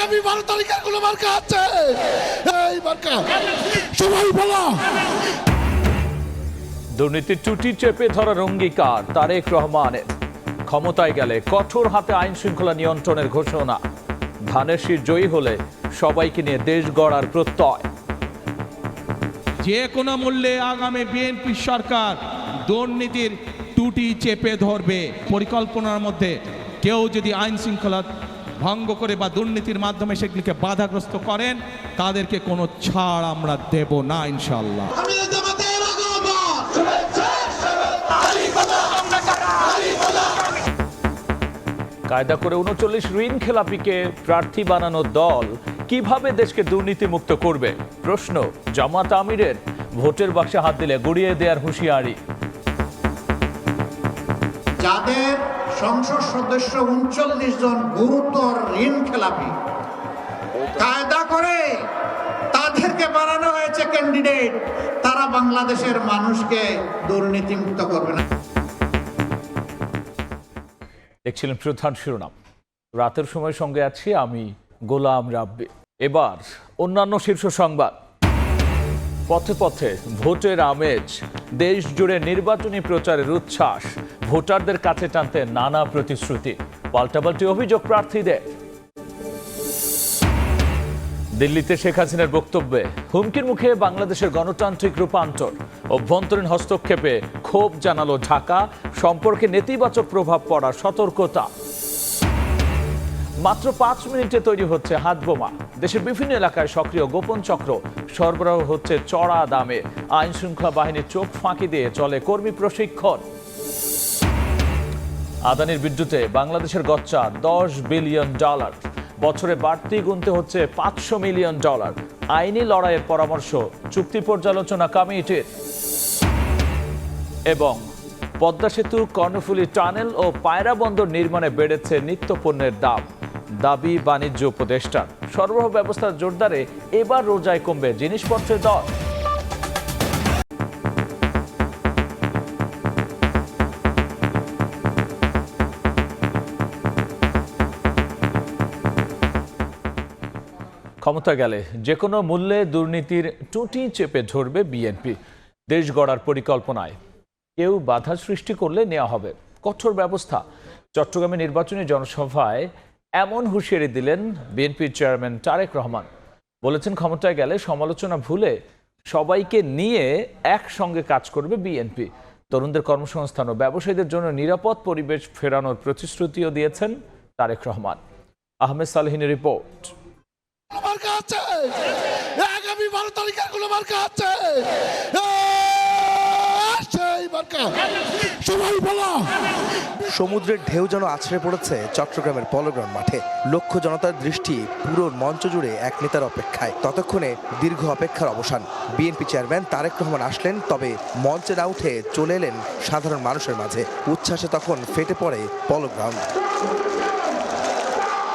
আগামী 12 তারিখের কোনো মার্কা আছে, এই মার্কা সবাই বলা। দুর্নীতির টুটি চেপে ধরার অঙ্গীকার তারেক রহমানের। ক্ষমতায় গেলে কঠোর হাতে আইন শৃঙ্খলা নিয়ন্ত্রণের ঘোষণা। ধানের শীষ জয়ী হলে সবাইকে নিয়ে দেশ গড়ার প্রত্যয়। যে কোনো মূল্যে আগামী বিএনপি সরকার দুর্নীতির টুটি চেপে ধরবে। পরিকল্পনার মধ্যে কেউ যদি আইন শৃঙ্খলা ভঙ্গ করে বা দুর্নীতির মাধ্যমে সেগুলিকে বাধাগ্রস্ত করেন, তাদেরকে কোনো ছাড় আমরা দেব না ইনশাআল্লাহ। কায়দা করে 39 ঋণ খেলাপিকে প্রার্থী বানানো দল কিভাবে দেশকে দুর্নীতিমুক্ত করবে? প্রশ্ন জামাত আমিরের। ভোটের বাক্সে হাত দিলে গুড়িয়ে দেওয়ার হুঁশিয়ারি। যাদের সংসদ সদস্য 39 জন গুরুতর ঋণ খেলাপি, কায়দা করে তাদেরকে বানানো হয়েছে ক্যান্ডিডেট, তারা বাংলাদেশের মানুষকে দুর্নীতিমুক্ত করবে না। দেখছিলেন প্রধান শিরোনাম। রাতের সময় সঙ্গে আছি আমি গোলাম রাব্বি। এবার অন্যান্য শীর্ষ সংবাদ। পথে পথে ভোটের আমেজ, দেশ জুড়ে নির্বাচনী প্রচারের উচ্ছ্বাস, ভোটারদের কাছে টানতে নানা প্রতিশ্রুতি, পাল্টাপাল্টি অভিযোগ প্রার্থীদের। দিল্লিতে শেখ হাসিনার বক্তব্যে হুমকির মুখে বাংলাদেশের গণতান্ত্রিক রূপান্তর। অভ্যন্তরীণ হস্তক্ষেপে ক্ষোভ জানালো ঢাকা, সম্পর্কে নেতিবাচক প্রভাব পড়ার সতর্কতা। মাত্র 5 মিনিটে তৈরি হচ্ছে হাতবোমা। দেশের বিভিন্ন এলাকায় সক্রিয় গোপন চক্র সরবরাহ হচ্ছে চড়া দামে। আইন শৃঙ্খলা বাহিনীর চোখ ফাঁকি দিয়ে চলে কর্মী প্রশিক্ষণ। আদানির বিদ্যুতে বাংলাদেশের গচ্চা $10 বিলিয়ন। বছরে বাড়তি গুনতে হচ্ছে $500 মিলিয়ন। আইনি লড়াইয়ের পরামর্শ চুক্তি পর্যালোচনা কমিটির। এবং পদ্মা সেতু, কর্ণফুলী টানেল ও পায়রা বন্দর নির্মাণে বেড়েছে নিত্যপণ্যের দাম। দাবি বাণিজ্য উপদেষ্টার। সরবরাহ ব্যবস্থা জোরদারে এবার রোজায় কমবে জিনিসপত্রের দর। ক্ষমতা গেলে যে কোনো মূল্যে দুর্নীতির টুটি চেপে ধরবে বিএনপি। দেশ গড়ার পরিকল্পনায় কেউ বাধা সৃষ্টি করলে নেওয়া হবে কঠোর ব্যবস্থা। চট্টগ্রামে নির্বাচনী জনসভায় এমন হুঁশিয়ারি দিলেন বিএনপির চেয়ারম্যান তারেক রহমান। বলেছেন, ক্ষমতায় গেলে সমালোচনা ভুলে সবাইকে নিয়ে একসঙ্গে কাজ করবে বিএনপি। তরুণদের কর্মসংস্থান ও ব্যবসায়ীদের জন্য নিরাপদ পরিবেশ ফেরানোর প্রতিশ্রুতিও দিয়েছেন তারেক রহমান। আহমেদ সালেহিনের রিপোর্ট। মার্কা আছে, আগামী 12 তারিখের কোনো মার্কা আছে, সেই মার্কা সবাই বলা। সমুদ্রের ঢেউ যেন আছড়ে পড়েছে চট্টগ্রামের পলোগ্রাউন্ড মাঠে। লক্ষ জনতার দৃষ্টি পুরো মঞ্চ জুড়ে এক নেতার অপেক্ষায়। ততক্ষণে দীর্ঘ অপেক্ষার অবসান। বিএনপি চেয়ারম্যান তারেক রহমান আসলেন, তবে মঞ্চে না উঠে চলে এলেন সাধারণ মানুষের মাঝে। উচ্ছ্বাসে তখন ফেটে পড়ে পলোগ্রাউন্ড।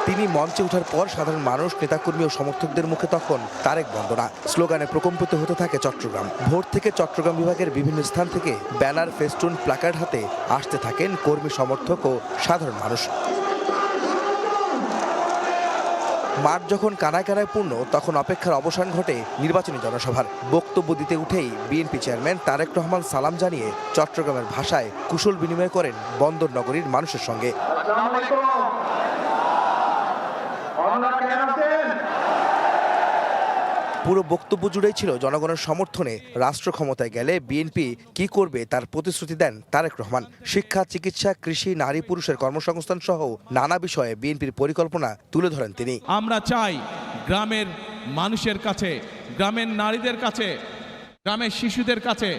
তিনি মঞ্চে ওঠার পর সাধারণ মানুষ, নেতাকর্মী ও সমর্থকদের মুখে তখন তারেক বন্দনা স্লোগানে প্রকম্পিত হতে থাকে চট্টগ্রাম। ভোর থেকে চট্টগ্রাম বিভাগের বিভিন্ন স্থান থেকে ব্যানার, ফেস্টুন, প্ল্যাকার্ড হাতে আসতে থাকেন কর্মী, সমর্থক ও সাধারণ মানুষ। মাঠ যখন কানায় কানায় পূর্ণ, তখন অপেক্ষার অবসান ঘটে নির্বাচনী জনসভার। বক্তব্য দিতে উঠেই বিএনপি চেয়ারম্যান তারেক রহমান সালাম জানিয়ে চট্টগ্রামের ভাষায় কুশল বিনিময় করেন বন্দর নগরীর মানুষের সঙ্গে। পুরো বক্তব্য জুড়েই ছিল জনগণের সমর্থনে রাষ্ট্র ক্ষমতায় গেলে বিএনপি কি করবে তার প্রতিশ্রুতি দেন তারেক রহমান। শিক্ষা, চিকিৎসা, কৃষি, নারী পুরুষের কর্মসংস্থান সহ নানা বিষয়ে বিএনপির পরিকল্পনা তুলে ধরেন তিনি। আমরা চাই গ্রামের মানুষের কাছে, গ্রামের নারীদের কাছে, গ্রামের শিশুদের কাছে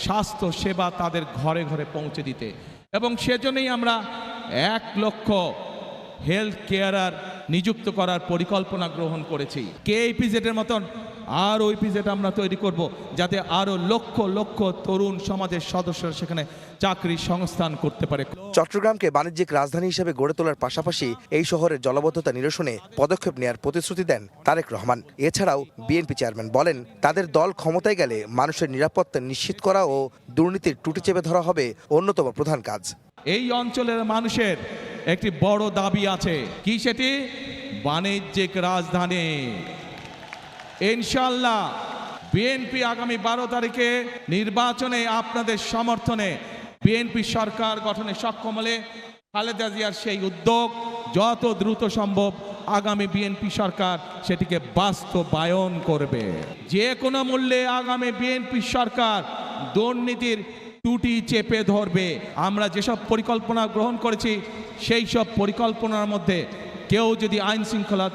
স্বাস্থ্য সেবা তাদের ঘরে ঘরে পৌঁছে দিতে, এবং সেজন্যই আমরা 1 লক্ষ হেলথ কেয়ারার নিযুক্ত করার পরিকল্পনা গ্রহণ করেছি। কেইপিজেডের মতন আর ইপিজেড আমরা তৈরি করব, যাতে আরো লক্ষ লক্ষ তরুণ সমাজের সদস্যরা সেখানে চাকরি সংস্থান করতে পারে। চট্টগ্রামকে বাণিজ্যিক রাজধানী হিসেবে গড়ে তোলার পাশাপাশি এই শহরের জলাবদ্ধতা নিরসনে পদক্ষেপ নেওয়ার প্রতিশ্রুতি দেন তারেক রহমান। এছাড়াও বিএনপি চেয়ারম্যান বলেন, তাদের দল ক্ষমতায় গেলে মানুষের নিরাপত্তা নিশ্চিত করা ও দুর্নীতির টুটি চেপে ধরা হবে অন্যতম প্রধান কাজ। এই অঞ্চলের মানুষের একটি বড় দাবি আছে, কি সেটি? বাণিজ্যিক রাজধানী। ইনশাআল্লাহ বিএনপি আগামী 12 তারিখে নির্বাচনে আপনাদের সমর্থনে বিএনপি সরকার গঠনে সক্ষম হলে খালেদা জিয়ার সেই উদ্যোগ যত দ্রুত সম্ভব আগামী বিএনপি সরকার সেটিকে বাস্তবায়ন করবে। যে কোনো মূল্যে আগামী বিএনপি সরকার দুর্নীতির টুটি চেপে ধরবে। আমরা যেসব পরিকল্পনা গ্রহণ করেছি সেই সব পরিকল্পনার মধ্যে কেউ যদি আইন শৃঙ্খলা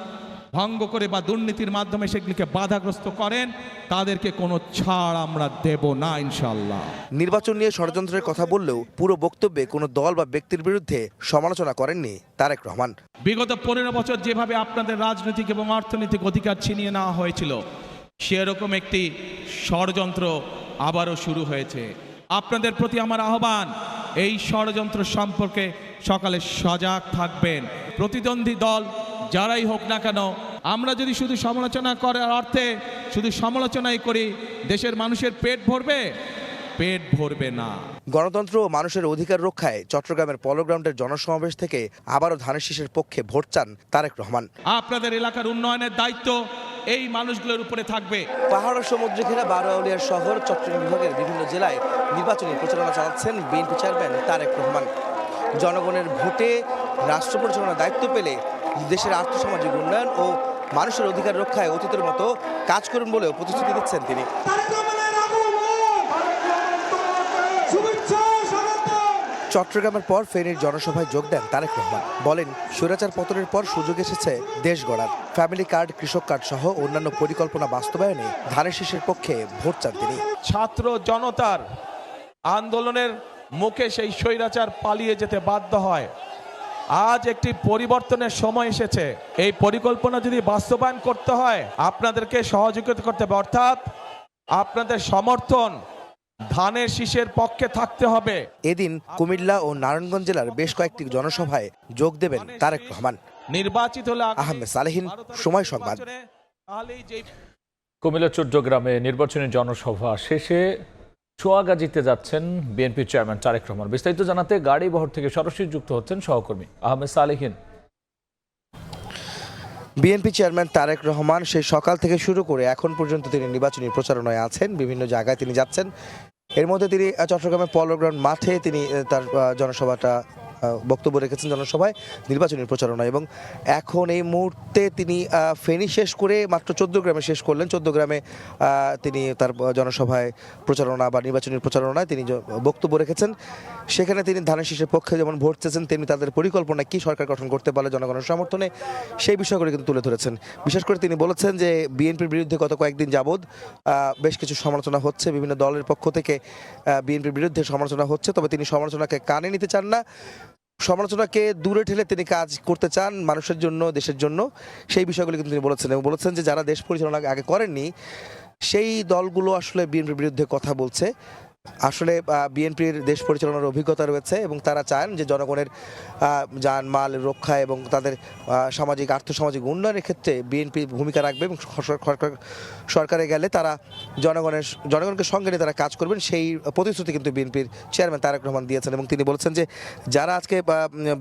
ভঙ্গ করে বা দুর্নীতির মাধ্যমে সেগুলিকে বাধাগ্রস্ত করেন তাদেরকে কোনো ছাড় আমরা দেব না ইনশাআল্লাহ। নির্বাচন নিয়ে ষড়যন্ত্রের কথা বললেও পুরো বক্তব্যে কোনো দল বা ব্যক্তির বিরুদ্ধে সমালোচনা করেননি তারেক রহমান। বিগত 15 বছর যেভাবে আপনাদের রাজনৈতিক এবং অর্থনৈতিক অধিকার ছিনিয়ে নেওয়া হয়েছিল সেরকম একটি ষড়যন্ত্র আবারও শুরু হয়েছে। আপনাদের প্রতি আমার আহ্বান, এই ষড়যন্ত্র সম্পর্কে সকালে সজাগ থাকবেন। প্রতিদ্বন্দ্বী দল যারাই হোক না কেন, আমরা যদি শুধু সমালোচনা করার অর্থে শুধু সমালোচনাই করি, দেশের মানুষের পেট ভরবে? পেট ভরবে না। গণতন্ত্র ও মানুষের অধিকার রক্ষায় চট্টগ্রামের পলো গ্রাউন্ডের জনসমাবেশ থেকে আবারও ধানের শীষের পক্ষে ভোট চান তারেক রহমান। আপনাদের এলাকার উন্নয়নের দায়িত্ব এই মানুষগুলোর উপরে থাকবে। পাহাড় ও সমুদ্র ঘেরা বারোয়াউলিয়ার শহর চট্টগ্রাম বিভাগের বিভিন্ন জেলায় নির্বাচনী প্রচারণা চালাচ্ছেন বিএনপি চেয়ারম্যান তারেক রহমান। জনগণের ভোটে রাষ্ট্র পরিচালনার দায়িত্ব পেলে দেশের আর্থসামাজিক উন্নয়ন ও মানুষের অধিকার রক্ষায় অতীতের মতো কাজ করুন বলেও প্রতিশ্রুতি দিচ্ছেন তিনি। চট্টগ্রামের পর ফেনীর জনসভায় যোগ দেন তারেক রহমান। বলেন, স্বৈরাচার পতনের পর সুযোগ এসেছে দেশ গড়ার। ফ্যামিলি কার্ড, কৃষক কার্ড সহ অন্যান্য পরিকল্পনা বাস্তবায়নে ধানের শীষের পক্ষে ভোট চান তিনি। ছাত্র জনতার আন্দোলনের মুখে সেই স্বৈরাচার পালিয়ে যেতে বাধ্য হয়। আজ একটি পরিবর্তনের সময় এসেছে। এই পরিকল্পনা যদি বাস্তবায়ন করতে হয় আপনাদেরকে সহযোগিতা করতে হবে, অর্থাৎ আপনাদের সমর্থন ধানের শীষের পক্ষে থাকতে হবে। এদিন কুমিল্লা ও নারায়ণগঞ্জ জেলার বেশ কয়েকটি জনসভায় যোগ দেবেন তারেক রহমান। নির্বাচিত হলে আহমেদ সালেহীন, সময় সংবাদ। কুমিল্লা চট্টগ্রামে নির্বাচনী জনসভা শেষে সোয়াগাজীতে যাচ্ছেন বিএনপি চেয়ারম্যান তারেক রহমান। বিস্তারিত জানাতে গাড়ি বহর থেকে সরাসরি যুক্ত হচ্ছেন সহকর্মী আহমেদ সালেহীন। বিএনপি চেয়ারম্যান তারেক রহমান সেই সকাল থেকে শুরু করে এখন পর্যন্ত তিনি নির্বাচনী প্রচারণায় আছেন, বিভিন্ন জায়গায় তিনি যাচ্ছেন। এর মধ্যে তিনি চট্টগ্রামের পলো গ্রাউন্ড মাঠে তিনি তার জনসভাটা বক্তব্য রেখেছেন জনসভায় নির্বাচনী প্রচারণা। এবং এখন এই মুহূর্তে তিনি ফেনী শেষ করে মাত্র 14 গ্রামে শেষ করলেন। 14 গ্রামে তিনি তার জনসভায় প্রচারণা বা নির্বাচনী প্রচারণায় তিনি বক্তব্য রেখেছেন। সেখানে তিনি ধানের শীষের পক্ষে যেমন ভোট চেয়েছেন, তেমনি তাদের পরিকল্পনা কি সরকার গঠন করতে পারলে জনগণের সমর্থনে সেই বিষয়গুলি কিন্তু তুলে ধরেছেন। বিশেষ করে তিনি বলেছেন যে বিএনপির বিরুদ্ধে গত কয়েকদিন যাবৎ বেশ কিছু সমালোচনা হচ্ছে, বিভিন্ন দলের পক্ষ থেকে বিএনপির বিরুদ্ধে সমালোচনা হচ্ছে, তবে তিনি সমালোচনাকে কানে নিতে চান না। সমালোচনাকে দূরে ঠেলে তিনি কাজ করতে চান মানুষের জন্য, দেশের জন্য। সেই বিষয়গুলি কিন্তু তিনি বলেছেন এবং বলেছেন যে যারা দেশ পরিচালনা আগে করেননি সেই দলগুলো আসলে বিএনপির বিরুদ্ধে কথা বলছে। আসলে বিএনপির দেশ পরিচালনার অভিজ্ঞতা রয়েছে এবং তারা চান যে জনগণের জানমাল রক্ষা এবং তাদের সামাজিক আর্থসামাজিক উন্নয়নের ক্ষেত্রে বিএনপি ভূমিকা রাখবে এবং সরকারে গেলে তারা জনগণকে সঙ্গে নিয়ে তারা কাজ করবেন, সেই প্রতিশ্রুতি কিন্তু বিএনপির চেয়ারম্যান তারেক রহমান দিয়েছেন। এবং তিনি বলেছেন যে যারা আজকে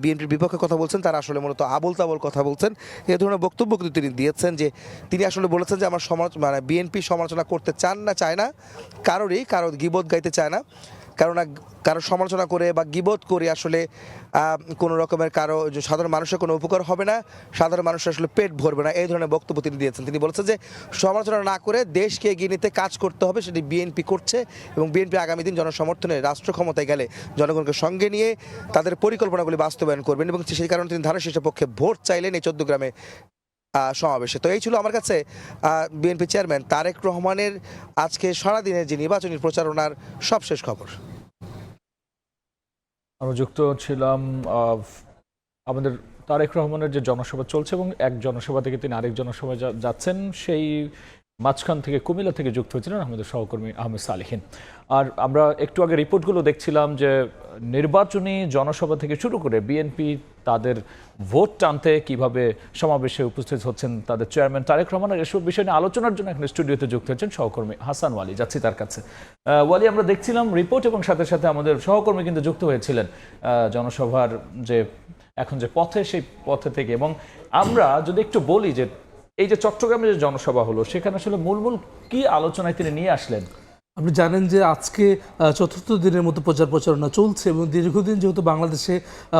বিএনপির বিপক্ষে কথা বলছেন তারা আসলে মূলত আবোল তাবোল কথা বলছেন। এ ধরনের বক্তব্য কিন্তু তিনি দিয়েছেন যে তিনি আসলে বলেছেন যে আমার বিএনপি সমালোচনা করতে চান না, চায় না কারো গীবত গাইতে চায় না, কারো সমালোচনা করে বা গীবত করে আসলে কোনো রকমের কারো সাধারণ মানুষের কোনো উপকার হবে না, সাধারণ মানুষের আসলে পেট ভরবে না, এই ধরনের বক্তব্য তিনি দিয়েছেন। তিনি বলেছেন যে সমালোচনা না করে দেশকে এগিয়ে নিতে কাজ করতে হবে, সেটি বিএনপি করছে এবং বিএনপি আগামী দিন জনসমর্থনে রাষ্ট্র ক্ষমতায় গেলে জনগণকে সঙ্গে নিয়ে তাদের পরিকল্পনাগুলি বাস্তবায়ন করবেন এবং সেই কারণে তিনি ধানের শীষের পক্ষে ভোট চাইলেন এই 14 গ্রামে সমাবেশে। তো এই ছিল আমার কাছে বিএনপি চেয়ারম্যান তারেক রহমানের আজকে সারাদিনের যে নির্বাচনী প্রচারণার সবশেষ খবর। আমরা যুক্ত ছিলাম আমাদের তারেক রহমানের যে জনসভা চলছে এবং এক জনসভা থেকে তিনি আরেক জনসভায় যাচ্ছেন, সেই মাঝখান থেকে কুমিল্লা থেকে যুক্ত হয়েছিলেন আমাদের সহকর্মী আহমেদ সালেহীন। আর আমরা একটু আগে রিপোর্টগুলো দেখছিলাম যে নির্বাচনী জনসভা থেকে শুরু করে বিএনপি তাদের ভোট টানতে কিভাবে সমাবেশে উপস্থিত হচ্ছেন তাদের চেয়ারম্যান তারেক রহমান, এসব বিষয় নিয়ে আলোচনার জন্য এখানে স্টুডিওতে যুক্ত হয়েছেন সহকর্মী হাসান ওয়ালি। যাচ্ছি তার কাছে। ওয়ালি, আমরা দেখছিলাম রিপোর্ট এবং সাথে সাথে আমাদের সহকর্মী কিন্তু যুক্ত হয়েছিলেন জনসভার যে এখন যে পথে, সেই পথে থেকে। এবং আমরা যদি একটু বলি যে এই যে চট্টগ্রামে যে জনসভা হলো, সেখানে আসলে মূল কি আলোচনায় তিনি নিয়ে আসলেন? আপনি জানেন যে আজকে চতুর্থ দিনের মতো প্রচারণা চলছে এবং দীর্ঘদিন যেহেতু বাংলাদেশে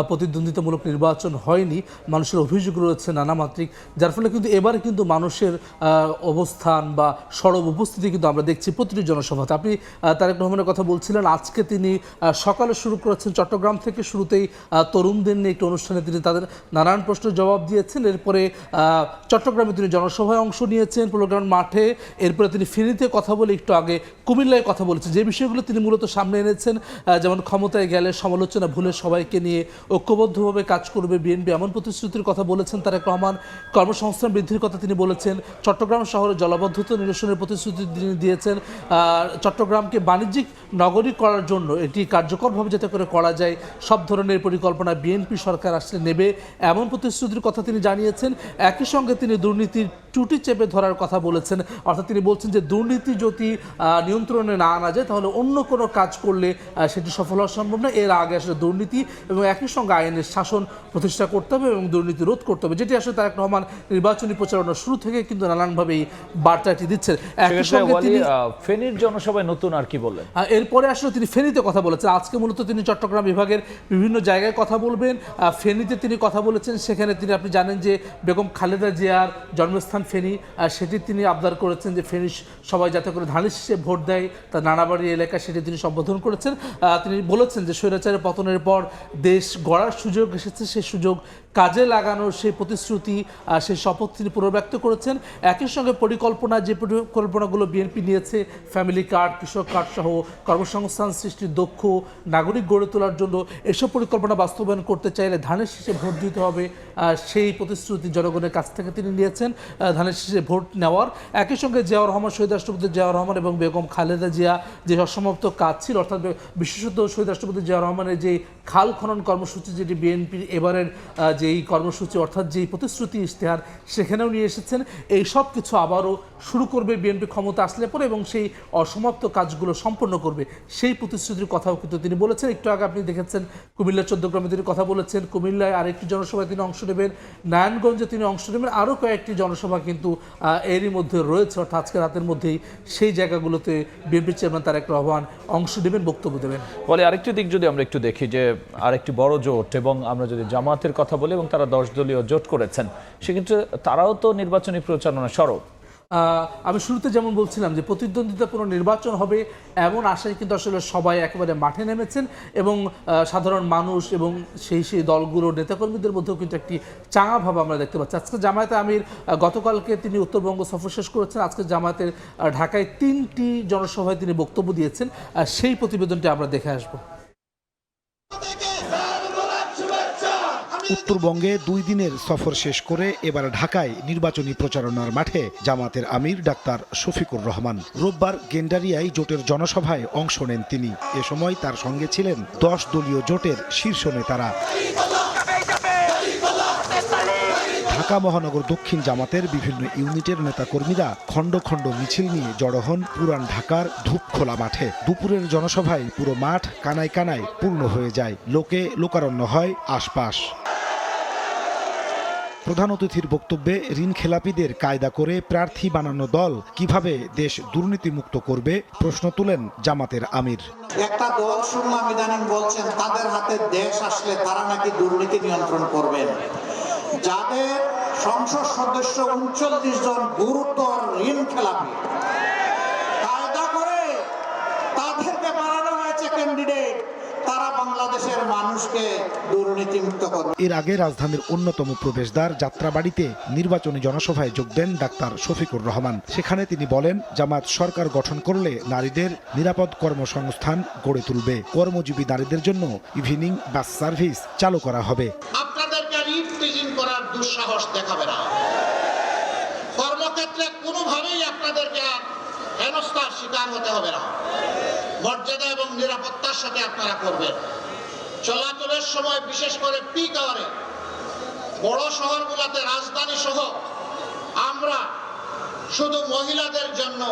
প্রতিদ্বন্দ্বিতামূলক নির্বাচন হয়নি, মানুষের অভিযোগ রয়েছে নানামাত্রিক, যার ফলে কিন্তু এবারে কিন্তু মানুষের অবস্থান বা সরব উপস্থিতি কিন্তু আমরা দেখছি প্রতিটি জনসভাতে। আপনি তারেক রহমানের কথা বলছিলেন, আজকে তিনি সকালে শুরু করেছেন চট্টগ্রাম থেকে, শুরুতেই তরুণদের নিয়ে একটি অনুষ্ঠানে তিনি তাদের নানান প্রশ্নের জবাব দিয়েছেন। এরপরে চট্টগ্রামে তিনি জনসভায় অংশ নিয়েছেন পোলোগ্রাউন্ড মাঠে। এরপরে তিনি ফেনীতে কথা বলে একটু আগে কুমিল্লায় কথা বলেছেন। যে বিষয়গুলো তিনি মূলত সামনে এনেছেন, যেমন ক্ষমতায় গেলে সমালোচনা ভুলে সবাইকে নিয়ে ঐক্যবদ্ধভাবে কাজ করবে বিএনপি, এমন প্রতিশ্রুতির কথা বলেছেন তারেক রহমান। কর্মসংস্থান বৃদ্ধির কথা তিনি বলেছেন। চট্টগ্রাম শহরে জলাবদ্ধতা নিরসনের প্রতিশ্রুতি তিনি দিয়েছেন। চট্টগ্রামকে বাণিজ্যিক নগরী করার জন্য এটি কার্যকরভাবে যাতে করে করা যায়, সব ধরনের পরিকল্পনা বিএনপি সরকার আসলে নেবে, এমন প্রতিশ্রুতির কথা তিনি জানিয়েছেন। একই সঙ্গে তিনি দুর্নীতির টুটি চেপে ধরার কথা বলেছেন। অর্থাৎ তিনি বলছেন যে দুর্নীতি যদি নিয়ন্ত্রণে না আনা যায়, তাহলে অন্য কোনো কাজ করলে সেটি সফল হওয়া সম্ভব না। এর আগে আসলে দুর্নীতি এবং একই সঙ্গে আইনের শাসন প্রতিষ্ঠা করতে হবে এবং দুর্নীতি রোধ করতে হবে, যেটি আসলে তারেক রহমান নির্বাচনী প্রচারণা শুরু থেকে কিন্তু নানানভাবে এই বার্তাটি দিচ্ছেন। একই সঙ্গে তিনি ফেনীর জনসভায় নতুন আর কি বললেন, এরপরে আসলে তিনি ফেনীতে কথা বলেছেন। আজকে মূলত তিনি চট্টগ্রাম বিভাগের বিভিন্ন জায়গায় কথা বলবেন। ফেনীতে তিনি কথা বলেছেন, সেখানে তিনি, আপনি জানেন যে বেগম খালেদা জিয়ার জন্মস্থান ফেনী, সেটি তিনি আবদার করেছেন যে ফেনী সবাই যাতে করে ধানের শীষে ভোট দেয়, তার নানাবাড়ি এলাকা, সেটি তিনি সম্বোধন করেছেন। তিনি বলেছেন যে স্বৈরাচারের পতনের পর দেশ গড়ার সুযোগ এসেছে, সেই সুযোগ কাজে লাগানোর সেই প্রতিশ্রুতি, সেই শপথ তিনি পুনর্ব্যক্ত করেছেন। একই সঙ্গে পরিকল্পনা, যে পরিকল্পনাগুলো বিএনপি নিয়েছে, ফ্যামিলি কার্ড, কৃষক কার্ড সহ কর্মসংস্থান সৃষ্টির দক্ষ নাগরিক গড়ে তোলার জন্য, এসব পরিকল্পনা বাস্তবায়ন করতে চাইলে ধানের শীষে ভোট দিতে হবে, সেই প্রতিশ্রুতি জনগণের কাছ থেকে তিনি নিয়েছেন, ধানের শীষে ভোট নেওয়ার। একই সঙ্গে জিয়াউর রহমান, শহীদ রাষ্ট্রপতি জিয়াউর রহমান এবং বেগম খালেদা জিয়া যে অসমাপ্ত কাজ ছিল, অর্থাৎ বিশেষত শহীদ রাষ্ট্রপতি জিয়াউর রহমানের যে খাল খনন কর্মসূচি, যেটি বিএনপির এবারের যেই কর্মসূচি, অর্থাৎ যেই প্রতিশ্রুতি ইশতেহার, সেখানেও নিয়ে এসেছেন। এই সব কিছু আবারও শুরু করবে বিএনপি ক্ষমতা আসলে পরে এবং সেই অসমাপ্ত কাজগুলো সম্পন্ন করবে, সেই প্রতিশ্রুতির কথাও কিন্তু তিনি বলেছেন। একটু আগে আপনি দেখেছেন কুমিল্লা 14 গ্রামে তিনি কথা বলেছেন, কুমিল্লায় আরেকটি জনসভায় তিনি অংশ নেবেন, নারায়ণগঞ্জে তিনি অংশ নেবেন, আরও কয়েকটি জনসভা কিন্তু এরই মধ্যে রয়েছে। অর্থাৎ আজকে রাতের মধ্যেই সেই জায়গাগুলোতে বিএনপি চেয়ারম্যান তারেক রহমান অংশ নেবেন, বক্তব্য দেবেন। বলে আরেকটি দিক যদি আমরা একটু দেখি, যে আরেকটি বড় জোট, এবং আমরা যদি জামাতের কথা বলি, এবং তারা 10 দলীয় জোট করেছেন, সেক্ষেত্রে তারাও তো নির্বাচনী প্রচারণা সরব। আমি শুরুতে যেমন বলছিলাম যে প্রতিদ্বন্দ্বিতাপূর্ণ নির্বাচন হবে এমন আশায় কিন্তু আসলে সবাই একেবারে মাঠে নেমেছেন এবং সাধারণ মানুষ এবং সেই দলগুলোর নেতাকর্মীদের মধ্যেও কিন্তু একটি চাঙা ভাব আমরা দেখতে পাচ্ছি। আজকে জামায়াতে আমির গতকালকে তিনি উত্তরবঙ্গ সফর শেষ করেছেন, আজকে জামায়াতের ঢাকায় 3টি জনসভায় তিনি বক্তব্য দিয়েছেন। সেই প্রতিবেদনটি আমরা দেখে আসবো। উত্তরবঙ্গে 2 দিনের সফর শেষ করে এবার ঢাকায় নির্বাচনী প্রচারণার মাঠে জামাতের আমির ডাক্তার শফিকুর রহমান। রোববার গেন্ডারিয়ায় জোটের জনসভায় অংশ নেন তিনি। এ সময় তার সঙ্গে ছিলেন 10 দলীয় জোটের শীর্ষ নেতারা। ঢাকা মহানগর দক্ষিণ জামাতের বিভিন্ন ইউনিটের নেতাকর্মীরা খণ্ড খণ্ড মিছিল নিয়ে জড়ো হন পুরান ঢাকার ধূপখোলা মাঠে। দুপুরের জনসভায় পুরো মাঠ কানায় কানায় পূর্ণ হয়ে যায়, লোকে লোকারণ্য হয় আশপাশ। প্রধান অতিথির বক্তব্যে ঋণ খেলাপিদের কায়দা করে প্রার্থী বানানো দল কিভাবে দেশ দুর্নীতিমুক্ত করবে প্রশ্ন তুলেন জামাতের আমির। একটা দল শুনলাম ইদানিং বলছেন তাদের হাতে দেশ আসলে তারা নাকি দুর্নীতি নিয়ন্ত্রণ করবেন। যাদের সংসদ সদস্য 39 জন গুরুতর ঋণ খেলাপি, কায়দা করে তাদেরকে বানানো হয়েছে ক্যান্ডিডেট, তারা বাংলাদেশের মানুষকে দুর্নীতিমুক্ত করবে। এর আগে রাজধানীর অন্যতম প্রবেশদ্বার যাত্রাবাড়িতে নির্বাচনী জনসভায় যোগ দেন ডাক্তার শফিকুর রহমান। সেখানে তিনি বলেন, জামাত সরকার গঠন করলে নারীদের নিরাপদ কর্মসংস্থান গড়ে তুলবে। কর্মজীবী নারীদের জন্য ইভিনিং বাস সার্ভিস চালু করা হবে। আপনাদেরকে রিপ্রেজেন্ট করার দুঃসাহস দেখাবে না। কর্মকে কর্মক্ষেত্রে কোনোভাবেই আপনাদেরকে আর হেনস্থার শিকার হতে হবে না। মর্যাদা এবং নিরাপত্তার সাথে আপনারা করবেন। চলাচলের সময় বিশেষ করে পিক আওয়ারে বড় শহরগুলোতে রাজধানী সহ আমরা শুধু মহিলাদের জন্য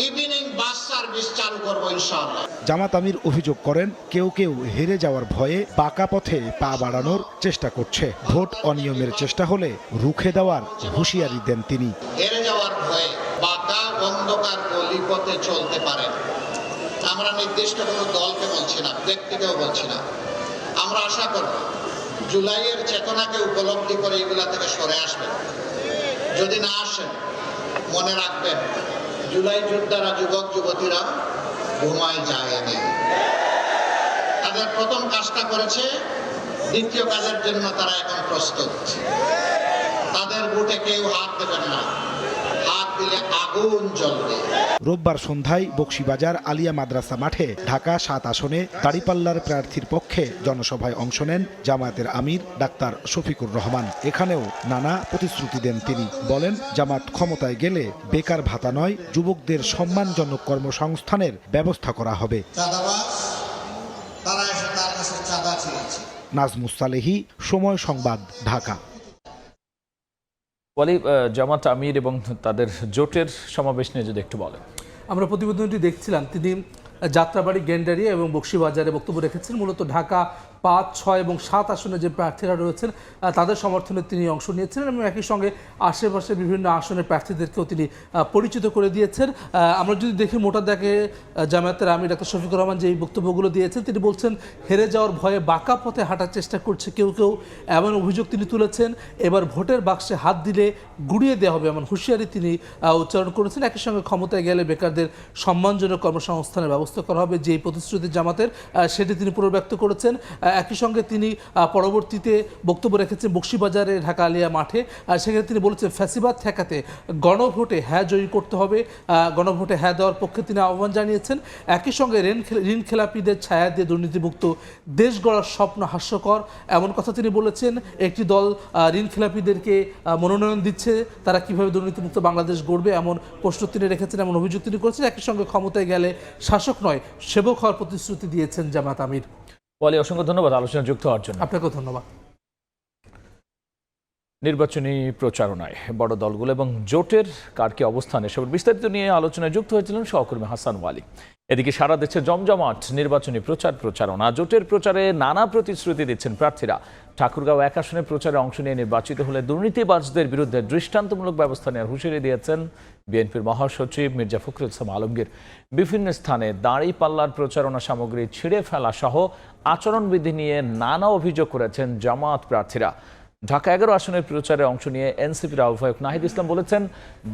ইভিনিং বাস সার্ভিস চালু করবো ইনশাআল্লাহ। জামাত আমির অভিযোগ করেন কেউ কেউ হেরে যাওয়ার ভয়ে পাকা পথে পা বাড়ানোর চেষ্টা করছে। ভোট অনিয়মের চেষ্টা হলে রুখে দেওয়ার হুঁশিয়ারি দেন তিনি। হেরে যাওয়ার ভয়ে পাকা অন্ধকার গলিপথে চলতে পারেন। আমরা নির্দিষ্ট কোনো দলকে বলছি না, ব্যক্তিকেও বলছি না। আমরা আশা করব জুলাইয়ের চেতনাকে উপলব্ধি করে এগুলা থেকে সরে আসবেন। যদি না আসেন মনে রাখবেন জুলাই যোদ্ধারা, যুবক যুবতীরা ঘুমায় যায়নি। তাদের প্রথম কাজটা করেছে, দ্বিতীয় কাজের জন্য তারা এখন প্রস্তুত। তাদের বুটে কেউ হাত দেবেন না, হাত দিলে আগুন জ্বলবে। রোববার সন্ধ্যায় বকশীবাজার আলিয়া মাদ্রাসা মাঠে ঢাকা ৭ আসনে দাঁড়িপাল্লার প্রার্থীর পক্ষে জনসভায় অংশ নেন জামায়াতের আমির ডাক্তার শফিকুর রহমান। এখানেও নানা প্রতিশ্রুতি দেন তিনি। বলেন, জামাত ক্ষমতায় গেলে বেকার ভাতা নয়, যুবকদের সম্মানজনক কর্মসংস্থানের ব্যবস্থা করা হবে। নাজমুস সালেহী, সময় সংবাদ, ঢাকা। জামাত আমির এবং তাদের জোটের সমাবেশ নিয়ে যদি একটু বলেন। আমরা প্রতিবেদনটি দেখছিলাম, তিনি যাত্রাবাড়ি, গেন্ডারিয়া এবং বকশীবাজারে বক্তব্য রেখেছেন। মূলত ঢাকা ৫, ৬ এবং ৭ আসনে যে প্রার্থীরা রয়েছেন তাদের সমর্থনে তিনি অংশ নিয়েছিলেন এবং একই সঙ্গে আশেপাশে বিভিন্ন আসনের প্রার্থীদেরকেও তিনি পরিচিত করে দিয়েছেন। আমরা যদি দেখি মোটা দাগে জামায়াতের আমির ডাক্তার শফিকুর রহমান যে এই বক্তব্যগুলো দিয়েছেন, তিনি বলছেন হেরে যাওয়ার ভয়ে বাঁকা পথে হাঁটার চেষ্টা করছে কেউ কেউ, এমন অভিযোগ তিনি তুলেছেন। এবার ভোটের বাক্সে হাত দিলে গুড়িয়ে দেওয়া হবে এমন হুঁশিয়ারি তিনি উচ্চারণ করেছেন। একই সঙ্গে ক্ষমতায় গেলে বেকারদের সম্মানজনক কর্মসংস্থানের ব্যবস্থা করা হবে যে প্রতিশ্রুতি জামাতের, সেটি তিনি পুনর্ব্যক্ত করেছেন। একই সঙ্গে তিনি পরবর্তীতে বক্তব্য রেখেছেন বকশীবাজারে ঢাকা আলিয়া মাঠে। সেখানে তিনি বলেছেন ফ্যাসিবাদ ঠেকাতে গণভোটে হ্যাঁ জয়ী করতে হবে, গণভোটে হ্যাঁ দেওয়ার পক্ষে তিনি আহ্বান জানিয়েছেন। একই সঙ্গে ঋণ খেলাপিদের ছায়া দিয়ে দুর্নীতিমুক্ত দেশ গড়ার স্বপ্ন হাস্যকর এমন কথা তিনি বলেছেন। একটি দল ঋণ খেলাপিদেরকে মনোনয়ন দিচ্ছে, তারা কিভাবে দুর্নীতিমুক্ত বাংলাদেশ গড়বে এমন প্রশ্ন তিনি রেখেছেন, এমন অভিযোগ তিনি করেছেন। একই সঙ্গে ক্ষমতায় গেলে শাসক নয় সেবক হওয়ার প্রতিশ্রুতি দিয়েছেন জামাত আমির। অসংখ্য ধন্যবাদ আলোচনা যুক্ত হওয়ার জন্য। আপনাকেও ধন্যবাদ। নির্বাচনী প্রচারণায় বড় দলগুলো এবং জোটের কার কি অবস্থান, এসবের বিস্তারিত নিয়ে আলোচনায় যুক্ত হয়েছিলেন সহকর্মী হাসান ওয়ালি। এদিকে সারা দেশে জমজমাট নির্বাচনী প্রচারণা। জোটের প্রচারে নানা প্রতিশ্রুতি দিচ্ছেন প্রার্থীরা। ঠাকুরগাঁও ১ আসনে প্রচারে অংশ নিয়ে নির্বাচিত হলে দুর্নীতিবাজদের বিরুদ্ধে দৃষ্টান্তমূলক ব্যবস্থা নেওয়ার হুঁশিয়ারি দিয়েছেন বিএনপির মহাসচিব মির্জা ফখরুল ইসলাম আলমগীর। বিভিন্ন স্থানে দাঁড়িপাল্লার প্রচারণা সামগ্রী ছিঁড়ে ফেলা সহ আচরণবিধি নিয়ে নানা অভিযোগ করেছেন জামাত প্রার্থীরা। ঢাকা ১১ আসনের প্রচারে অংশ নিয়ে এনসিপির আহ্বায়ক নাহিদ ইসলাম বলেছেন,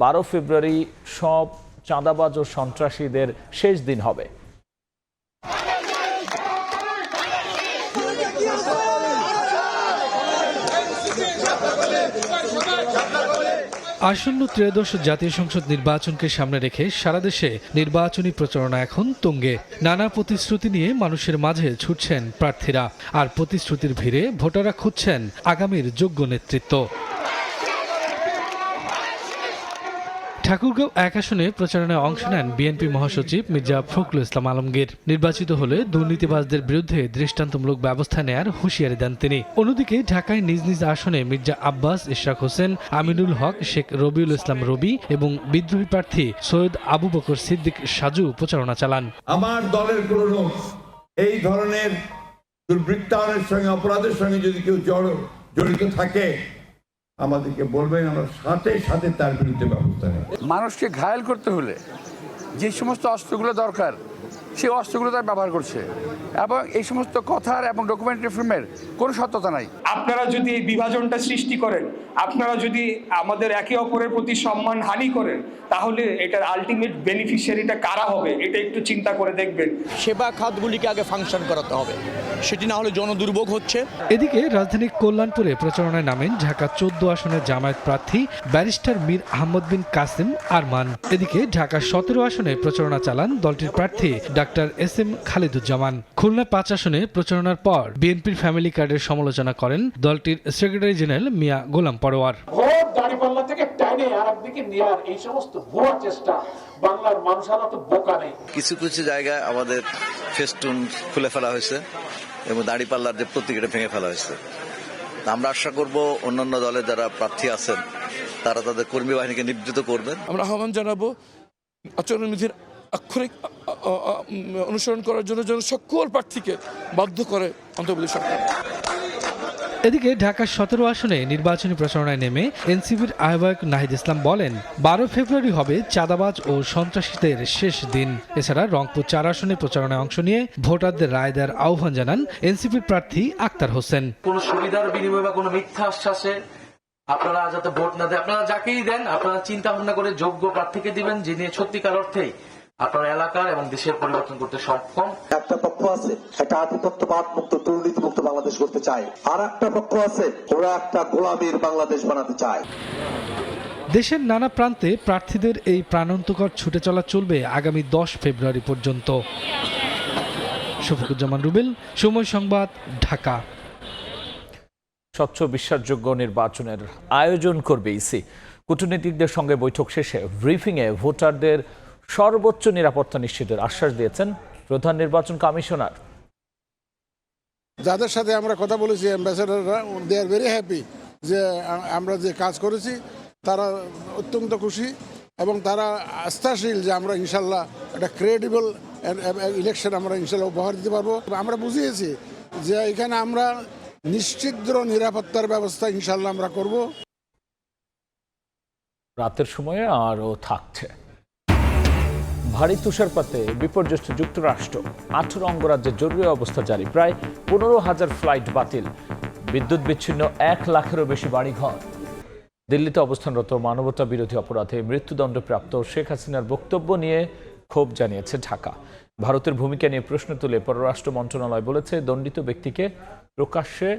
১২ ফেব্রুয়ারি সব চাঁদাবাজ ও সন্ত্রাসীদের শেষ দিন হবে। আসন্ন ত্রয়োদশ জাতীয় সংসদ নির্বাচনকে সামনে রেখে সারা দেশে নির্বাচনী প্রচারণা এখন তুঙ্গে। নানা প্রতিশ্রুতি নিয়ে মানুষের মাঝে ছুটছেন প্রার্থীরা, আর প্রতিশ্রুতির ভিড়ে ভোটাররা খুঁজছেন আগামীর যোগ্য নেতৃত্ব। ঠাকুরগাঁও ১ আসনে প্রচারণায় অংশ নেন বিএনপি মহাসচিব মির্জা ফখরুল ইসলাম আলমগীর। নির্বাচিত হলে দুর্নীতিবাজদের বিরুদ্ধে দৃষ্টান্তমূলক ব্যবস্থা নেয়ার হুঁশিয়ারি দেন তিনি। অন্যদিকে ঢাকায় নিজ নিজ আসনে মির্জা আব্বাস, ইশরাক হোসেন, আমিনুল হক, শেখ রবিউল ইসলাম রবি এবং বিদ্রোহী প্রার্থী সৈয়দ আবু বকর সিদ্দিক সাজু প্রচারণা চালান। আমার দলের কোনো লোক এই ধরনের দুর্বৃত্তায়নের সঙ্গে, অপরাধের সঙ্গে যদি কেউ জড়িত থাকে আমাদেরকে বলবেন, আমরা সাথে সাথে তার বিরুদ্ধে ব্যবস্থা নেব। মানুষকে ঘায়েল করতে হলে যে সমস্ত অস্ত্রগুলো দরকার সেই অস্ত্রগুলো তারা ব্যবহার করছে এবং এই সমস্ত কথার এবং ডকুমেন্টারি ফিল্মের কোনো সত্যতা নাই। আপনারা যদি এই বিভাজনটা সৃষ্টি করেন, আপনারা যদি আমাদের একে অপরের প্রতি সম্মান হানি করেন, তাহলে এটার আলটিমেট বেনিফিশিয়ারিটা কারা হবে এটা একটু চিন্তা করে দেখবেন। সেবা খাতগুলিকে আগে ফাংশন করাতে হবে, সেটি না হলে জনদুর্ভোগ হচ্ছে। এদিকে রাজধানীর কল্যাণপুরে প্রচারণায় নামেন ঢাকা ১৪ আসনের জামায়াত প্রার্থী ব্যারিস্টার মীর আহমদ বিন কাসিম আরমান। এদিকে ঢাকা ১৭ আসনে প্রচারণা চালান দলটির প্রার্থী ডাক্তার SM খালিদুজ্জামান। খুলনা ৫ আসনে প্রচারণার পর বিএনপির ফ্যামিলি কার্ডের সমালোচনা করেন দলটির সেক্রেটারি জেনারেল মিয়া গোলাম পরোয়ার। ভোট দাঁড়িপাল্লা থেকে এনে আর একদিকে নেওয়ার এই সমস্ত ভুয়া চেষ্টা, বাংলার মানুষেরা তো বোকা নেই। কিছু কিছু জায়গায় আমাদের ফেস্টুন খুলে ফেলা হয়েছে এবং দাঁড়িপাল্লার যে প্রতীকটা ভেঙে ফেলা হয়েছে। আমরা আশা করব অন্যান্য দলের যারা প্রার্থী আছেন তারা তাদের কর্মী বাহিনীকে নিবৃত্ত করবেন। আমরা আহ্বান জানাবো আচরণবিধির আক্ষরিক অনুসরণ করার জন্য যেন সকল প্রার্থীকে বাধ্য করে অন্তর্বর্তী সরকার। এদিকে ঢাকার 17 আসনে নির্বাচনী প্রচারণায় নেমে এনসিপির আহ্বায়ক নাহিদ ইসলাম বলেন 12 ফেব্রুয়ারি হবে চাঁদাবাজ ও সন্ত্রাসীদের শেষ দিন। এছাড়া রংপুর 4 আসনে প্রচারণায় অংশ নিয়ে ভোটারদের রায় দেওয়ার আহ্বান জানান এনসিপির প্রার্থী আক্তার হোসেন। কোনো সুবিধার বিনিময়ে বা কোনো মিথ্যা আশ্বাসে আপনারা যাতে ভোট না দেন, আপনারা যাকেই দেন আপনারা চিন্তা ভাবনা করে যোগ্য প্রার্থীকে দিবেন, যিনি সত্যিকার অর্থেই আপনার এলাকার এবং দেশের পরিবর্তন করতে সক্ষম। একটা পক্ষ আছে একটা আধিপত্যবাদ মুক্ত দুর্নীতি মুক্ত বাংলাদেশ করতে চায়, আর একটা পক্ষ আছে ওরা একটা গোলামীর বাংলাদেশ বানাতে চায়। দেশের নানা প্রান্তে প্রার্থীদের এই প্রাণান্তকর ছুটে চলা চলবে আগামী 10 ফেব্রুয়ারি পর্যন্ত। শফিকুজ্জামান রুবেল, সময় সংবাদ, ঢাকা। স্বচ্ছ বিশ্বাসযোগ্য নির্বাচনের আয়োজন করবে ইসি। কূটনীতিকদের সঙ্গে বৈঠক শেষে ব্রিফিংয়ে ভোটারদের সর্বোচ্চ নিরাপত্তা নিশ্চিতের আশ্বাস দিয়েছেন প্রধান নির্বাচন কমিশনার। যাদের সাথে আমরা কথা বলেছি অ্যাম্বাসেডাররা, দে আর ভেরি হ্যাপি যে আমরা যে কাজ করেছি তারা অত্যন্ত খুশি এবং তারা আস্থাশীল যে আমরা ইনশাল্লাহ একটা ক্রেডিবল ইলেকশন আমরা ইনশাল্লাহ উপহার দিতে পারবো। আমরা বুঝিয়েছি যে এখানে আমরা নিশ্চিদ্র নিরাপত্তার ব্যবস্থা ইনশাল্লাহ আমরা করব। রাতের সময়ে আরও থাকছে ভারী তুষারপাতে বিপর্যস্ত যুক্তরাষ্ট্র। 18 অঙ্গরাজ্যে জরুরি অবস্থা জারি, প্রায় 15,000 ফ্লাইট বাতিল, বিদ্যুৎ বিচ্ছিন্ন 1 লাখেরও বেশি বাড়িঘর। দিল্লিতে অবস্থানরত মানবতা বিরোধী অপরাধে মৃত্যুদণ্ডপ্রাপ্ত শেখ হাসিনার বক্তব্য নিয়ে ক্ষোভ জানিয়েছে ঢাকা। ভারতের ভূমিকা নিয়ে প্রশ্ন তুলে পররাষ্ট্র মন্ত্রণালয় বলেছে দণ্ডিত ব্যক্তিকে প্রকাশ্যে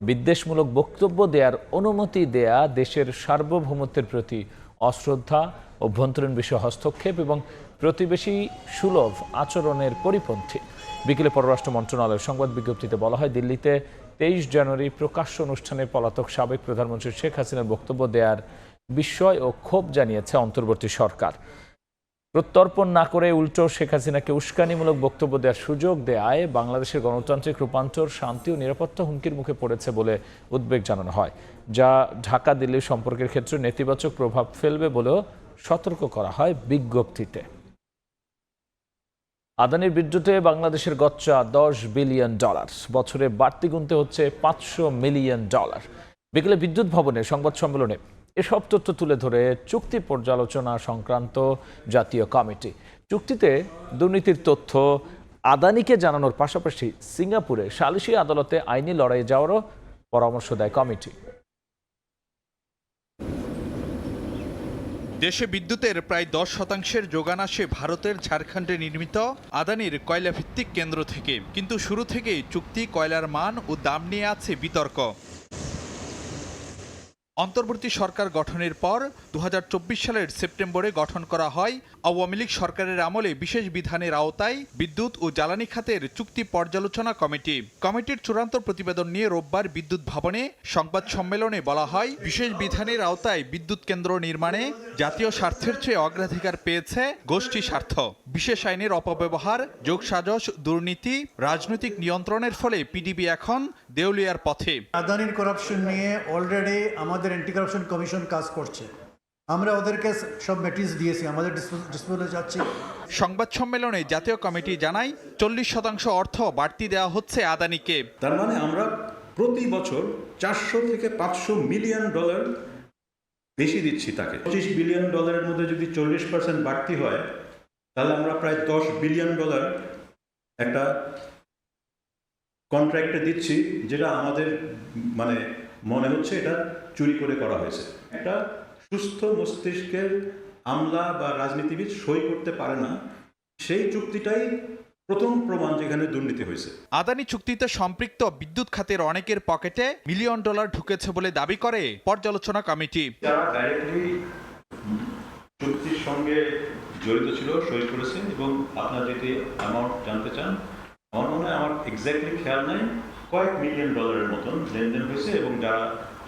বিদ্বেষমূলক বক্তব্য দেওয়ার অনুমতি দেয়া দেশের সার্বভৌমত্বের প্রতি অশ্রদ্ধা, অভ্যন্তরীণ বিষয়ে হস্তক্ষেপ এবং প্রতিবেশী সুলভ আচরণের পরিপন্থী। বিকেলে পররাষ্ট্র মন্ত্রণালয়ের সংবাদ বিজ্ঞপ্তিতে বলা হয় দিল্লিতে 23 জানুয়ারি প্রকাশ্য অনুষ্ঠানে পলাতক সাবেক প্রধানমন্ত্রী শেখ হাসিনার বক্তব্য দেওয়ার বিস্ময় ও ক্ষোভ জানিয়েছে অন্তর্বর্তী সরকার। প্রত্যর্পণ না করে উল্টো শেখ হাসিনাকে উস্কানিমূলক বক্তব্য দেওয়ার সুযোগ দেয়ায় বাংলাদেশের গণতান্ত্রিক রূপান্তর, শান্তি ও নিরাপত্তা হুমকির মুখে পড়েছে বলে উদ্বেগ জানানো হয়, যা ঢাকা দিল্লির সম্পর্কের ক্ষেত্রে নেতিবাচক প্রভাব ফেলবে বলেও সতর্ক করা হয় বিজ্ঞপ্তিতে। আদানির বিদ্যুতে বাংলাদেশের গচ্চা $10 বিলিয়ন, বছরে বাড়তি গুনতে হচ্ছে $500 মিলিয়ন। বিকেলে বিদ্যুৎ ভবনে সংবাদ সম্মেলনে এসব তথ্য তুলে ধরে চুক্তি পর্যালোচনা সংক্রান্ত জাতীয় কমিটি। চুক্তিতে দুর্নীতির তথ্য আদানিকে জানানোর পাশাপাশি সিঙ্গাপুরে সালিসি আদালতে আইনি লড়াইয়ে যাওয়ারও পরামর্শ দেয় কমিটি। দেশে বিদ্যুতের প্রায় 10% যোগান আসে ভারতের ঝাড়খণ্ডে নির্মিত আদানির কয়লাভিত্তিক কেন্দ্র থেকে। কিন্তু শুরু থেকেই চুক্তি কয়লার মান ও দাম নিয়ে আছে বিতর্ক। অন্তর্বর্তী সরকার গঠনের পর 2024 সালের সেপ্টেম্বরে গঠন করা হয় আওয়ামী লীগ সরকারের আমলে বিশেষ বিধানের আওতায় বিদ্যুৎ ও জ্বালানি খাতের চুক্তি পর্যালোচনা কমিটি। কমিটির চূড়ান্ত প্রতিবেদন নিয়ে রোববার বিদ্যুৎ ভবনে সংবাদ সম্মেলনে বলা হয় বিশেষ বিধানের আওতায় বিদ্যুৎ কেন্দ্র নির্মাণে জাতীয় স্বার্থের চেয়ে অগ্রাধিকার পেয়েছে গোষ্ঠী স্বার্থ। বিশেষ আইনের অপব্যবহার, যোগসাজশ, দুর্নীতি, রাজনৈতিক নিয়ন্ত্রণের ফলে পিডিবি এখন দেউলিয়ার পথে। আদানির করাপশন নিয়ে অলরেডি আমাদের অ্যান্টি কারাপশন কমিশন কাজ করছে, আমরা ওদেরকে সব মেটিরিয়ালস দিয়েছি, আমাদের ডিসপোজালে যাচ্ছে। সংবাদ সম্মেলনে জাতীয় কমিটি জানায় 40% অর্থ বাড়তি দেওয়া হচ্ছে আদানিকে। তার মানে আমরা প্রতি বছর $400 থেকে $500 মিলিয়ন বেশি দিচ্ছি তাকে। $25 বিলিয়ন মধ্যে যদি 40% বাড়তি হয় তাহলে আমরা প্রায় $10 বিলিয়ন একটা কন্ট্রাক্টে দিচ্ছি, যেটা আমাদের মানে মনে হচ্ছে এটা চুরি করে করা হয়েছে। একটা সুস্থ মস্তিষ্কের আমলা বা রাজনীতিবিদ সই করতে পারে না, সেই চুক্তিটাই প্রথম প্রমাণ যেখানে দুর্নীতি হয়েছে। আদানি চুক্তিতে সম্পৃক্ত বিদ্যুৎ খাতের অনেকের পকেটে $1 মিলিয়ন ঢুকেছে বলে দাবি করে পর্যালোচনা কমিটি। যারা ডাইরেক্টলি চুক্তির সঙ্গে জড়িত ছিল, সই করেছে, এবং আপনারা যদি অ্যামাউন্ট জানতে চান, আমার মনে হয়, আমার এক্স্যাক্টলি খেয়াল নাই, কয়েক $1 মিলিয়ন মতন লেনদেন হয়েছে, এবং যারা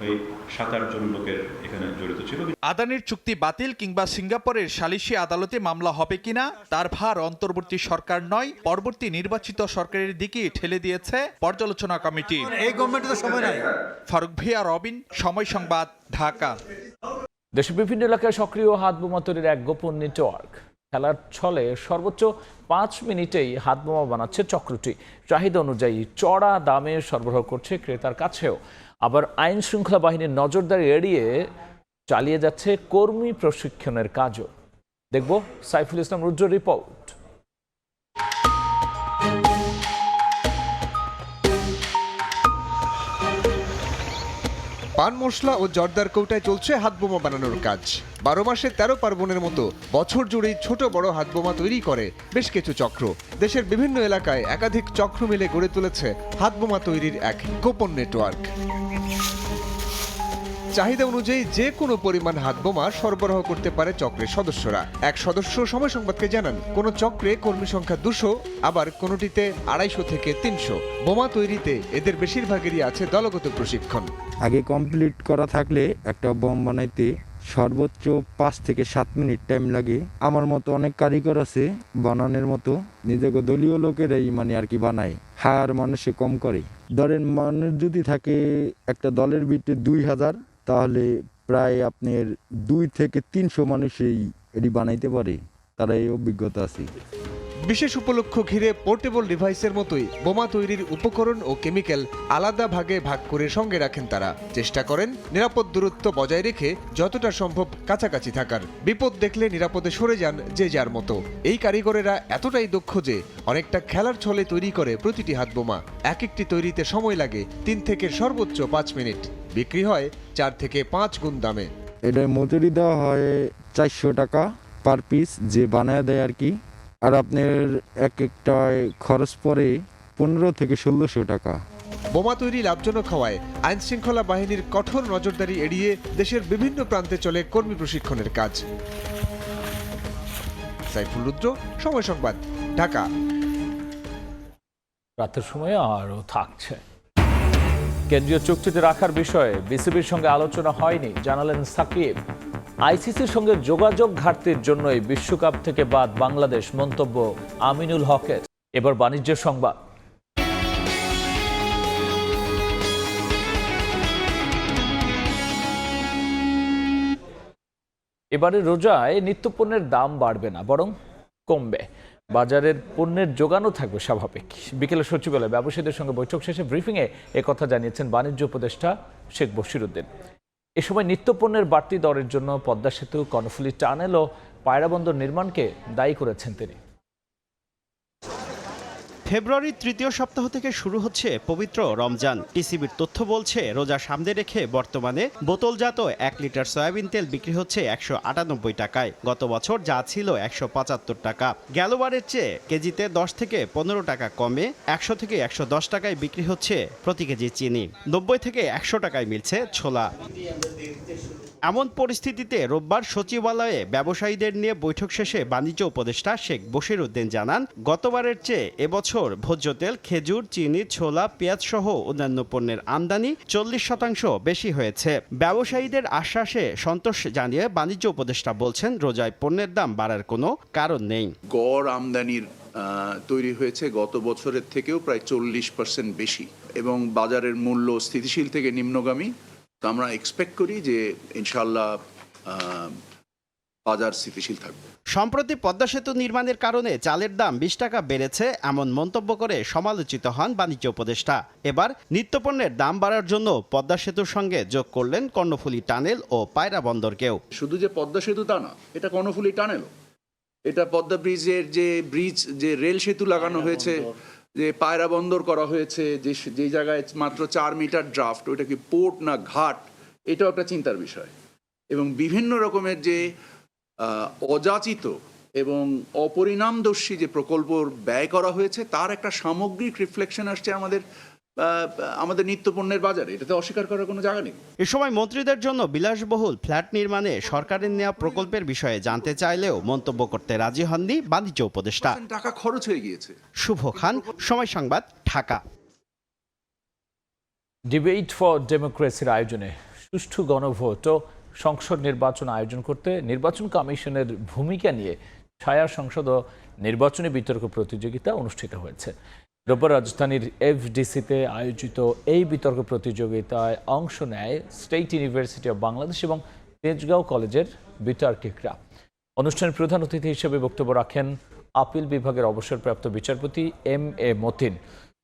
এই 7-8 জন লোকের এখানে জড়িত ছিল। আদানির চুক্তি বাতিল কিংবা সিঙ্গাপুরের সালিশি আদালতে মামলা হবে কিনা তার ভার অন্তর্বর্তী সরকার নয়, পরবর্তী নির্বাচিত সরকারের দিকে ঠেলে দিয়েছে পর্যালোচনা কমিটি। এই গভর্নমেন্টের তো সময় নাই। ফারুক ভিয়া, রবিন, সময় সংবাদ, ঢাকা। দেশের বিভিন্ন এলাকায় সক্রিয় হাত বোমা তৈরির এক গোপন নেটওয়ার্ক। খেলার ছলে সর্বোচ্চ 5 মিনিটেই হাত বোমা বানাচ্ছে চক্রটি। চাহিদা অনুযায়ী চড়া দামে সরবরাহ করছে ক্রেতার কাছেও। আবার আইন শৃঙ্খলা বাহিনীর নজরদারি এড়িয়ে চালিয়ে যাচ্ছে কর্মী প্রশিক্ষণের কাজও। দেখব সাইফুল ইসলাম রুদ্র রিপোর্ট। পান মশলা ও জর্দার কৌটায় চলছে হাতবোমা বানানোর কাজ। 12 মাসে 13 পার্বণের মতো বছর জুড়েই ছোট বড় হাতবোমা তৈরি করে বেশ কিছু চক্র। দেশের বিভিন্ন এলাকায় একাধিক চক্র মিলে গড়ে তুলেছে হাতবোমা তৈরির এক গোপন নেটওয়ার্ক। চাহিদা অনুযায়ী যে কোনো পরিমাণ হাতবোমা সরবরাহ করতে পারে চক্রের সদস্যরা। এক সদস্য সময় সংবাদকে জানান, কোনো চক্রে কর্মী সংখ্যা 200, আবার কোনোটিতে 250 থেকে 300। বোমা তৈরিতে এদের বেশিরভাগেরই আছে দলগত প্রশিক্ষণ। আগে কমপ্লিট করা থাকলে একটা বোম বানাইতে সর্বোচ্চ 5 থেকে 7 মিনিট টাইম লাগে। আমার মতো অনেক কারিগর আছে বানানোর মতো, নিজেকে দলীয় লোকেরাই আর কি বানায়, হায়ার মানুষে কম করে। ধরেন মানুষ যদি থাকে একটা দলের ভিতরে 2000, তাহলে প্রায় আপনার 2 থেকে 300 মানুষই এটি বানাইতে পারে, তারা এই অভিজ্ঞতা আছে। বিশেষ উপলক্ষ ঘিরে পোর্টেবল ডিভাইসের মতোই বোমা তৈরির উপকরণ ও কেমিক্যাল আলাদা ভাগে ভাগ করে সঙ্গে রাখেন তারা। চেষ্টা করেন নিরাপদ দূরত্ব বজায় রেখে যতটা সম্ভব কাছাকাছি থাকার। বিপদ দেখলে নিরাপদে সরে যান যে যার মতো। এই কারিগরেরা এতটাই দক্ষ যে অনেকটা খেলার ছলে তৈরি করে প্রতিটি হাতবোমা। এক একটি তৈরিতে সময় লাগে 3 থেকে সর্বোচ্চ 5 মিনিট। বিক্রি হয় 4 থেকে 5 গুণ দামে। এটা মজুরি দেওয়া হয় 400 টাকা পার পিস, যে বানায় দেয় আর কি। আর আপনার এক একটা খরচ পড়ে 15 থেকে 1600 টাকা। বোমা তৈরি লাভজনক হওয়ায় আইন শৃঙ্খলা বাহিনীর কঠোর নজরদারি এড়িয়ে দেশের বিভিন্ন প্রান্তে চলে কর্মী প্রশিক্ষণের কাজ। সাইফুল রুদ্র, সময় সংবাদ, ঢাকা। রাতের সময় আরও থাকছে। কেন্দ্রীয় চুক্তিতে রাখার বিষয়ে বিসিবির সঙ্গে আলোচনা হয়নি, জানালেন সাকিব। আইসিসির সঙ্গে যোগাযোগ ঘাটতির জন্যই বিশ্বকাপ থেকে বাদ বাংলাদেশ, মন্তব্য আমিনুল হকের। এবার বাণিজ্যের সংবাদ। এবারে রোজায় নিত্যপণ্যের দাম বাড়বে না, বরং কমবে। বাজারের পণ্যের যোগানও থাকবে স্বাভাবিক। বিকেলে সচিবালয়ে ব্যবসায়ীদের সঙ্গে বৈঠক শেষে ব্রিফিংয়ে একথা জানিয়েছেন বাণিজ্য উপদেষ্টা শেখ বশিরউদ্দিন। এ সময় নিত্যপণ্যের বাড়তি দরের জন্য পদ্মা সেতু, কর্ণফুলী টানেল ও পায়রা বন্দর নির্মাণকে দায়ী করেছেন তিনি। ফেব্রুয়ারির ৩য় সপ্তাহ থেকে শুরু হচ্ছে পবিত্র রমজান। টিসিবির তথ্য বলছে, রোজা সামনে রেখে বর্তমানে বোতলজাত 1 লিটার সয়াবিন তেল বিক্রি হচ্ছে 198 টাকায়। গত বছর যা ছিল 175 টাকা। গেলবারের চেয়ে কেজিতে 10 থেকে 15 টাকা কমে 100 থেকে 110 টাকায় বিক্রি হচ্ছে প্রতি কেজি চিনি। 90 থেকে 100 টাকায় মিলছে ছোলা। এমন পরিস্থিতিতে রোববার সচিবালয়ে ব্যবসায়ীদের নিয়ে বৈঠক শেষে বাণিজ্য উপদেষ্টা শেখ বশিরউদ্দিন জানান, গতবারের চেয়ে এবছর ভোজ্য তেল, খেজুর, চিনি, ছোলা, পেঁয়াজ সহ অন্যান্য পণ্যের আমদানি 40% বেশি হয়েছে। ব্যবসায়ীদের আশ্বাসে সন্তোষ জানিয়ে বাণিজ্য উপদেষ্টা বলছেন, রোজায় পণ্যের দাম বাড়ার কোনো কারণ নেই। গড় আমদানির তৈরি হয়েছে গত বছরের থেকেও প্রায় 40% বেশি, এবং বাজারের মূল্য স্থিতিশীল থেকে নিম্নগামী। তো আমরা এক্সপেক্ট করি যে ইনশাল্লাহ বাজার স্থিতিশীল থাকবে। সম্প্রতি পদ্মা সেতু নির্মাণের কারণে চালের দাম 20 টাকা বেড়েছে এমন মন্তব্য করে সমালোচিত হন বাণিজ্য উপদেষ্টা। এবার নিত্যপণ্যের দাম বাড়ার জন্য পদ্মা সেতুর সঙ্গে যোগ করলেন কর্ণফুলী টানেল ও পায়রা বন্দরকেও। শুধু যে পদ্মা সেতু তা না, এটা কর্ণফুলী টানেলও, এটা পদ্মা ব্রিজের যে রেল সেতু লাগানো হয়েছে, যে পায়রা বন্দর করা হয়েছে, যে জায়গায় মাত্র 4 মিটার ড্রাফট, ওইটা কি পোর্ট না ঘাট, এটাও একটা চিন্তার বিষয়। এবং বিভিন্ন রকমের যে অযাচিত এবং অপরিণামদর্শী যে প্রকল্প ব্যয় করা হয়েছে, তার একটা সামগ্রিক রিফ্লেকশন আসছে আমাদের নিত্যপণ্যের বাজারে। এটাতে অস্বীকার করার কোনো জায়গা নেই। এ সময় মন্ত্রীদের জন্য বিলাসবহুল ফ্ল্যাট নির্মাণে সরকারের নেওয়া প্রকল্পের বিষয়ে জানতে চাইলেও মন্তব্য করতে রাজি হননি বাণিজ্য উপদেষ্টা। টাকা খরচ হয়ে গিয়েছে। শুভ খান, সময় সংবাদ, ঢাকা। ডিবেট ফর ডেমোক্রেসির আয়োজনে সুষ্ঠু গণভোট ও সংসদ নির্বাচন আয়োজন করতে নির্বাচন কমিশনের ভূমিকা নিয়ে ছায়া সংসদ ও নির্বাচনী বিতর্ক প্রতিযোগিতা অনুষ্ঠিত হয়েছে। রোববার রাজধানীর এফডিসিতে আয়োজিত এই বিতর্ক প্রতিযোগিতায় অংশ নেয় স্টেট ইউনিভার্সিটি অব বাংলাদেশ এবং তেজগাঁও কলেজের বিতর্কিকরা। অনুষ্ঠানের প্রধান অতিথি হিসেবে বক্তব্য রাখেন আপিল বিভাগের অবসরপ্রাপ্ত বিচারপতি এম.এ. মতিন।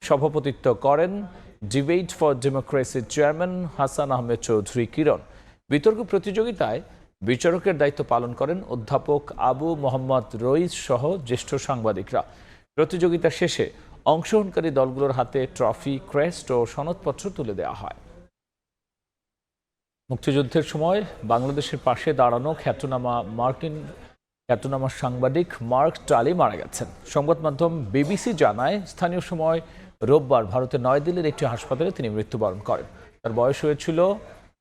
সভাপতিত্ব করেন ডিবেট ফর ডেমোক্রেসির চেয়ারম্যান হাসান আহমেদ চৌধুরী কিরণ। বিতর্ক প্রতিযোগিতায় বিচারকের দায়িত্ব পালন করেন অধ্যাপক আবু মোহাম্মদ রইস সহ জ্যেষ্ঠ সাংবাদিকরা। প্রতিযোগিতা শেষে অংশগ্রহণকারী দলগুলোর হাতে ট্রফি, ক্রেস্ট ও সনদপত্র তুলে দেওয়া হয়। মুক্তিযুদ্ধের সময় বাংলাদেশের পাশে দাঁড়ানো খ্যাতনামা সাংবাদিক মার্ক টালি মারা গেছেন। সংবাদ মাধ্যম বিবিসি জানায়, স্থানীয় সময় রোববার ভারতের নয়াদিল্লির একটি হাসপাতালে তিনি মৃত্যুবরণ করেন। তার বয়স হয়েছিল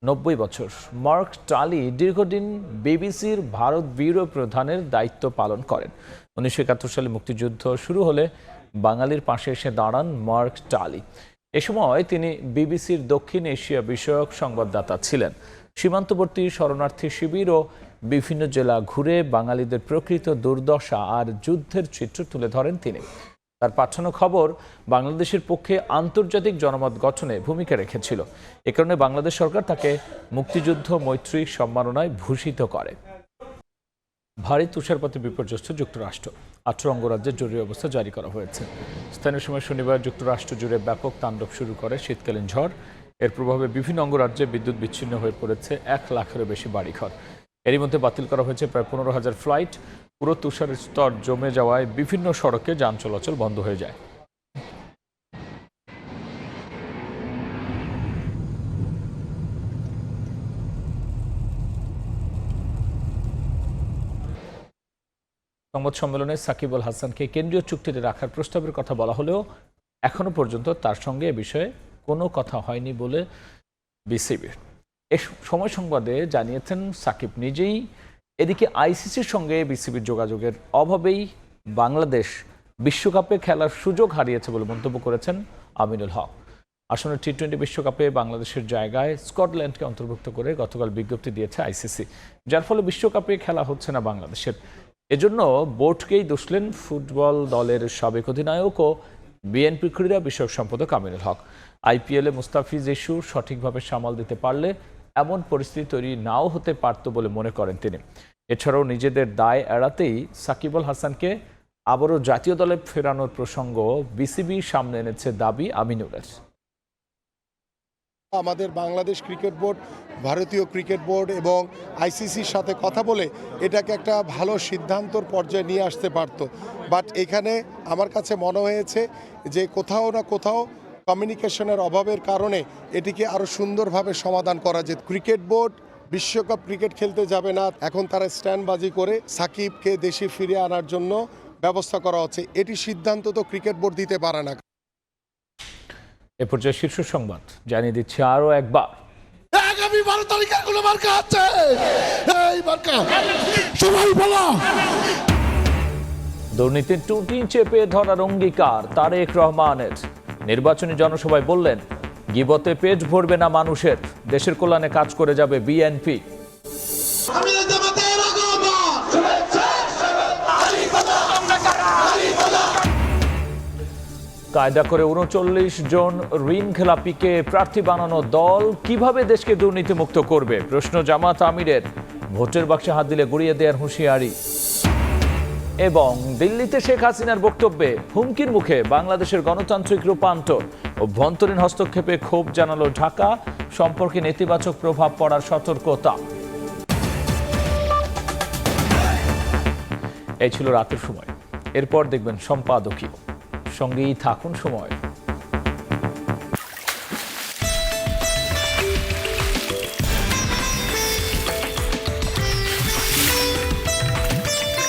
90 বছর। মার্ক টালি দীর্ঘদিন বিবিসির ভারত ব্যুরো প্রধানের দায়িত্ব পালন করেন। 1971 সালে মুক্তিযুদ্ধ শুরু হলে বাঙালির পাশে এসে দাঁড়ান মার্ক টালি। এ সময় তিনি বিবিসির দক্ষিণ এশিয়া বিষয়ক সংবাদদাতা ছিলেন। সীমান্তবর্তী শরণার্থী শিবির ও বিভিন্ন জেলা ঘুরে বাঙালিদের প্রকৃত দুর্দশা আর যুদ্ধের চিত্র তুলে ধরেন তিনি। তার পাঠানো খবর বাংলাদেশের পক্ষে আন্তর্জাতিক জনমত গঠনে ভূমিকা রেখেছিল। এ কারণে বাংলাদেশ সরকার তাকে মুক্তিযুদ্ধ মৈত্রী সম্মাননায় ভূষিত করে। ভারী তুষারপাতে বিপর্যস্ত যুক্তরাষ্ট্র। 18 অঙ্গরাজ্যে জরুরি অবস্থা জারি করা হয়েছে। স্থানীয় সময় শনিবার যুক্তরাষ্ট্র জুড়ে ব্যাপক তাণ্ডব শুরু করে শীতকালীন ঝড়। এর প্রভাবে বিভিন্ন অঙ্গরাজ্যে বিদ্যুৎ বিচ্ছিন্ন হয়ে পড়েছে 1 লাখেরও বেশি বাড়িঘর। এরই মধ্যে বাতিল করা হয়েছে প্রায় 15,000 ফ্লাইট। পুরো তুষারের স্তর জমে যাওয়ায় বিভিন্ন সড়কে যান চলাচল বন্ধ হয়ে যায়। সংবাদ সম্মেলনে সাকিব আল হাসানকে কেন্দ্রীয় চুক্তিতে রাখার প্রস্তাবের কথা বলা হলেও এখনো পর্যন্ত তার সঙ্গে এ বিষয়ে কোনো কথা হয়নি বলে বিসিবির এ সময় সংবাদে জানিয়েছেন সাকিব নিজেই। এদিকে আইসিসির সঙ্গে বিসিবির যোগাযোগের অভাবেই বাংলাদেশ বিশ্বকাপে খেলার সুযোগ হারিয়েছে বলে মন্তব্য করেছেন আমিনুল হক। আসন্ন টি-20 বিশ্বকাপে বাংলাদেশের জায়গায় স্কটল্যান্ডকে অন্তর্ভুক্ত করে গতকাল বিজ্ঞপ্তি দিয়েছে আইসিসি, যার ফলে বিশ্বকাপে খেলা হচ্ছে না বাংলাদেশের। এজন্য বোর্ডকেই দোষলেন ফুটবল দলের সাবেক অধিনায়ক ও বিএনপি ক্রীড়া বিষয়ক সম্পাদক আমিনুল হক। আইপিএলে মুস্তাফিজ ইস্যু সঠিকভাবে সামাল দিতে পারলে এমন পরিস্থিতি তৈরি নাও হতে পারত বলে মনে করেন তিনি। এছাড়াও নিজেদের দায় এড়াতেই সাকিব আল হাসানকে আবারও জাতীয় দলে ফেরানোর প্রসঙ্গ বিসিবি সামনে এনেছে দাবি আমিনুলের। আমাদের বাংলাদেশ ক্রিকেট বোর্ড, ভারতীয় ক্রিকেট বোর্ড এবং আইসিসির সাথে কথা বলে এটাকে একটা ভালো সিদ্ধান্তর পর্যায়ে নিয়ে আসতে পারত। বাট এখানে আমার কাছে মনে হয়েছে যে কোথাও না কোথাও কমিউনিকেশনের অভাবের কারণে এটিকে আরও সুন্দরভাবে সমাধান করা যেত। ক্রিকেট বোর্ড বিশ্বকাপ ক্রিকেট খেলতে যাবে না, এখন তারা স্ট্যান্ডবাজি করে সাকিবকে দেশে ফিরিয়ে আনার জন্য ব্যবস্থা করা হচ্ছে। এটি সিদ্ধান্ত তো ক্রিকেট বোর্ড দিতে পারে না। এ পর্যায়ে শীর্ষ সংবাদ জানিয়ে দিচ্ছে আরও একবার। আগামী 12 তারিখে কোনো মার্কা আছে, এই মার্কা সবাই বলো। দুর্নীতির টুটি চেপে ধরার অঙ্গীকার তারেক রহমানের। নির্বাচনী জনসভায় বললেন, গিবতে পেট ভরবে না মানুষের, দেশের কল্যাণে কাজ করে যাবে বিএনপি। কায়দা করে 39 জন ঋণ খেলাপিকে প্রার্থী বানানো দল কিভাবে দেশকে দুর্নীতিমুক্ত করবে প্রশ্ন জামাত আমিরের। ভোটের বাক্সে হাত দিলে গুড়িয়ে দেওয়ার হুঁশিয়ারি। এবং দিল্লিতে শেখ হাসিনার বক্তব্যে হুমকির মুখে বাংলাদেশের গণতান্ত্রিক রূপান্তর। অভ্যন্তরীণ হস্তক্ষেপে ক্ষোভ জানালো ঢাকা, সম্পর্কে নেতিবাচক প্রভাব পড়ার সতর্কতা। এই ছিল রাতের সময়। এরপর দেখবেন সম্পাদকীয়। সঙ্গেই থাকুন সময়।